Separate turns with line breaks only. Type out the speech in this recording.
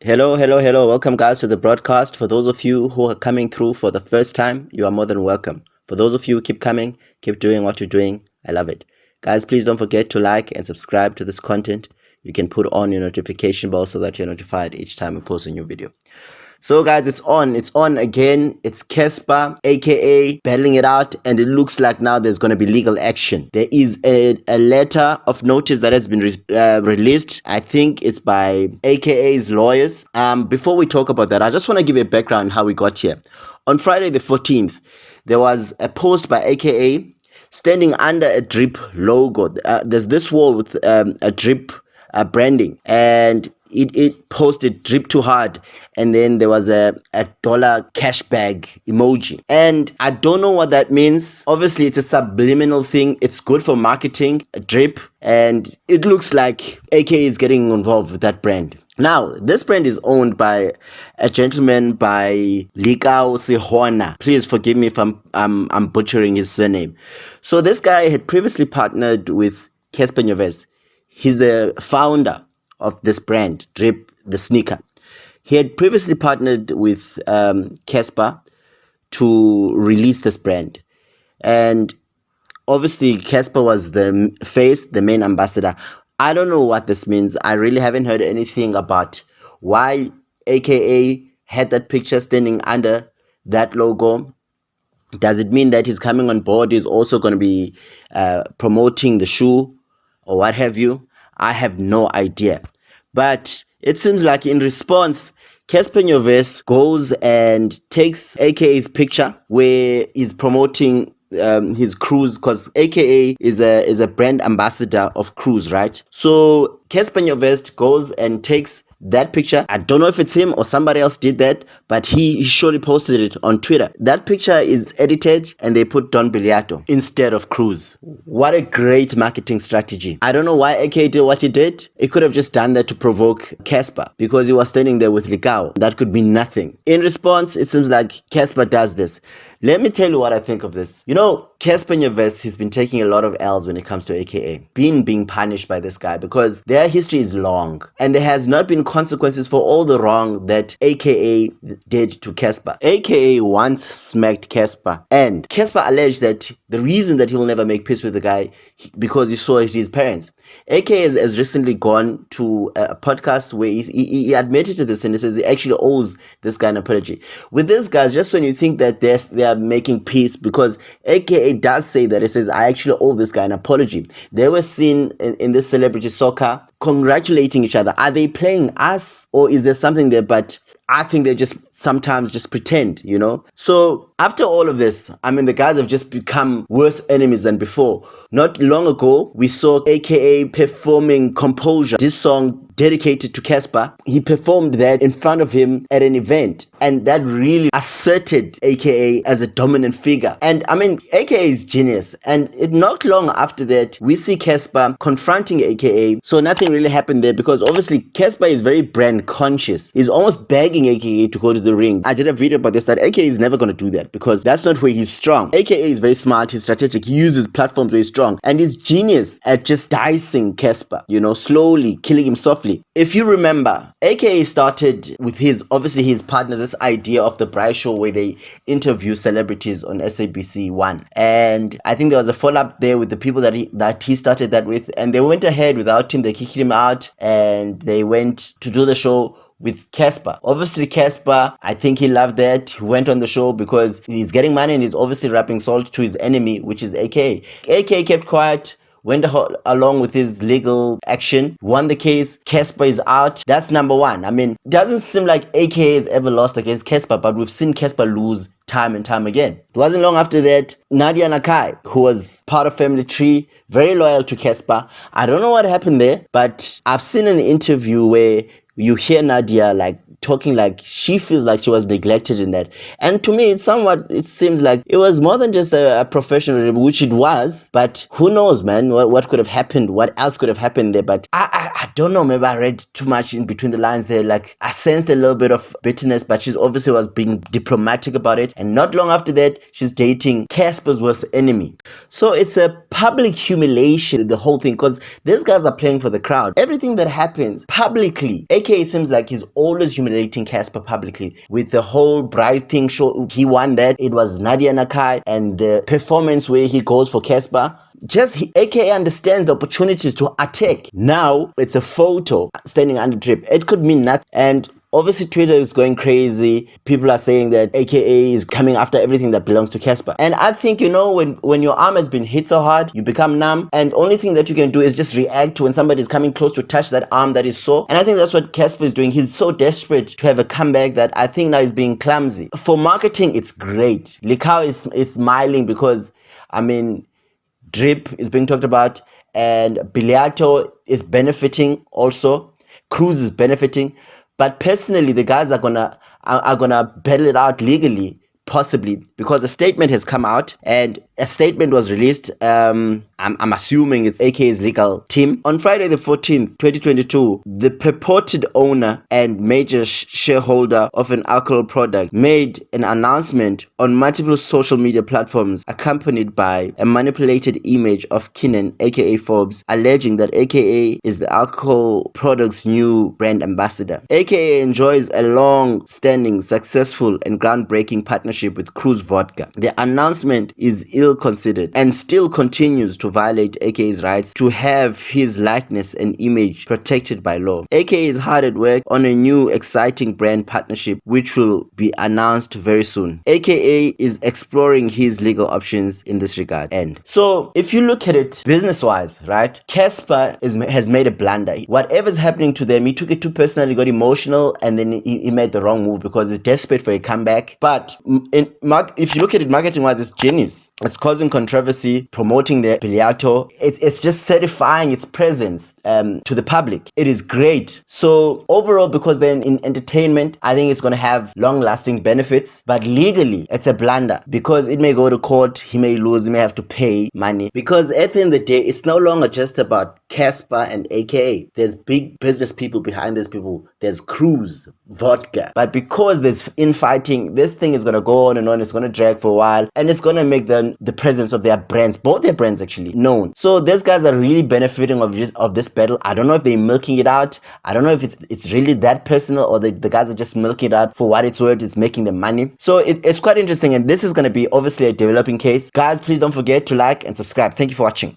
Hello, hello, hello. Welcome, guys, to the broadcast. For those of you who are coming through for the first time, you are more than welcome. For those of you who keep coming, keep doing what you're doing. I love it. Guys, please don't forget to like and subscribe to this content. You can put on your notification bell so that you're notified each time we post a new video. So guys, it's on again. It's Casper, aka battling it out, and it looks like now there's going to be legal action. There is a letter of notice that has been released. I think it's by AKA's lawyers. Before we talk about that, I just want to give you a background how we got here. On Friday the 14th, there was a post by AKA standing under a drip logo. There's this wall with a drip branding, and it posted drip too hard, and then there was a dollar cash bag emoji, and I don't know what that means. Obviously it's a subliminal thing. It's good for marketing, a drip, and it looks like AK is getting involved with that brand. Now, this brand is owned by a gentleman by Likao Sihona. Please forgive me if I'm butchering his surname. So this guy had previously partnered with Casper Nyovest. He's the founder of this brand, Drip, the sneaker. He had previously partnered with Casper to release this brand. And obviously, Casper was the face, the main ambassador. I don't know what this means. I really haven't heard anything about why AKA had that picture standing under that logo. Does it mean that he's coming on board? He's also going to be promoting the shoe or what have you? I have no idea. But it seems like in response, Casper Nyovest goes and takes AKA's picture where he's promoting his cruise, because AKA is a brand ambassador of cruise, right? So Casper Nyovest goes and takes that picture. I don't know if it's him or somebody else did that, but he surely posted it on Twitter. That picture is edited and they put Don Biliato instead of Cruz. What a great marketing strategy. I don't know why AK did what he did. He could have just done that to provoke Casper because he was standing there with Likao. That could be nothing. In response, it seems like Casper does this. Let me tell you what I think of this. You know, Casper Nyovest, he's been taking a lot of L's when it comes to AKA. Being punished by this guy because their history is long and there has not been consequences for all the wrong that AKA did to Casper. AKA once smacked Casper, and Casper alleged that the reason that he will never make peace with the guy because he saw his parents. AKA has recently gone to a podcast where he admitted to this, and he says he actually owes this guy an apology. With this guys, just when you think that they are making peace, because AKA does say that, it says I actually owe this guy an apology. They were seen in this celebrity soccer congratulating each other. Are they playing us or is there something there? But I think they just sometimes just pretend, you know. So after all of this, I mean, the guys have just become worse enemies than before. Not long ago, we saw AKA performing Composure, this song dedicated to Casper. He performed that in front of him at an event, and that really asserted AKA as a dominant figure. And I mean, AKA is genius. And not long after that, we see Casper confronting AKA. So nothing really happened there because obviously Casper is very brand conscious. He's almost begging AKA to go to the ring. I did a video about this, that AKA is never going to do that because that's not where he's strong. AKA is very smart, he's strategic, he uses platforms where he's strong, and he's genius at just dicing Casper, you know, slowly killing him softly. If you remember, AKA started with his partners this idea of the Bryce show where they interview celebrities on SABC 1, and I think there was a follow-up there with the people that he started that with, and they went ahead without him. They kicked him out and they went to do the show with Casper. Obviously Casper, I think he loved that. He went on the show because he's getting money and he's obviously wrapping salt to his enemy, which is AKA. AKA kept quiet, went along with his legal action, won the case. Casper is out. That's number one. I mean, it doesn't seem like AKA has ever lost against Casper, but we've seen Casper lose time and time again. It wasn't long after that, Nadia Nakai, who was part of Family Tree, very loyal to Casper. I don't know what happened there, but I've seen an interview where you hear Nadia like talking like she feels like she was neglected in that. And to me, it seems like it was more than just a professional, which it was, but who knows, man, what could have happened, what else could have happened there. But I don't know, maybe I read too much in between the lines there. Like I sensed a little bit of bitterness, but she's obviously was being diplomatic about it. And not long after that, she's dating Casper's worst enemy. So it's a public humiliation, the whole thing, because these guys are playing for the crowd. Everything that happens publicly, AKA seems like he's always humiliating Casper publicly with the whole bride thing show. He won that. It was Nadia Nakai, and the performance where he goes for Casper. AKA understands the opportunities to attack. Now it's a photo standing under drip. It could mean nothing. And obviously, Twitter is going crazy. People are saying that AKA is coming after everything that belongs to Casper. And I think, when your arm has been hit so hard, you become numb. And the only thing that you can do is just react when somebody is coming close to touch that arm that is sore. And I think that's what Casper is doing. He's so desperate to have a comeback that I think now he's being clumsy. For marketing, it's great. Likao is smiling because, Drip is being talked about, and Biliato is benefiting also. Cruz is benefiting. But personally, the guys are gonna battle it out legally, possibly, because a statement has come out and a statement was released. I'm assuming it's AK's legal team. On Friday the 14th, 2022, the purported owner and major shareholder of an alcohol product made an announcement on multiple social media platforms accompanied by a manipulated image of Keenan, aka Forbes, alleging that AKA is the alcohol product's new brand ambassador. AKA enjoys a long-standing, successful and groundbreaking partnership with Cruz Vodka. The announcement is ill-considered and still continues to violate AKA's rights to have his likeness and image protected by law. AKA is hard at work on a new exciting brand partnership which will be announced very soon. AKA is exploring his legal options in this regard. And so if you look at it business-wise, right, Casper has made a blunder. Whatever's happening to them, he took it too personally, got emotional, and then he made the wrong move because he's desperate for a comeback. But if you look at it marketing-wise, it's genius. It's causing controversy, promoting the Biliato. It's just certifying its presence to the public. It is great. So overall, because they're in entertainment, I think it's going to have long-lasting benefits. But legally, it's a blunder because it may go to court, he may lose, he may have to pay money. Because at the end of the day, it's no longer just about Casper and AKA. There's big business people behind these people. There's Cruz Vodka. But because there's infighting, this thing is going to go on and on. It's going to drag for a while, and it's going to make the presence of their brands, both their brands actually, known. So these guys are really benefiting of this battle. I don't know if they're milking it out. I don't know if it's really that personal, or the guys are just milking it out for what it's worth. It's making them money. So it's quite interesting, and this is going to be obviously a developing case. Guys, please don't forget to like and subscribe. Thank you for watching.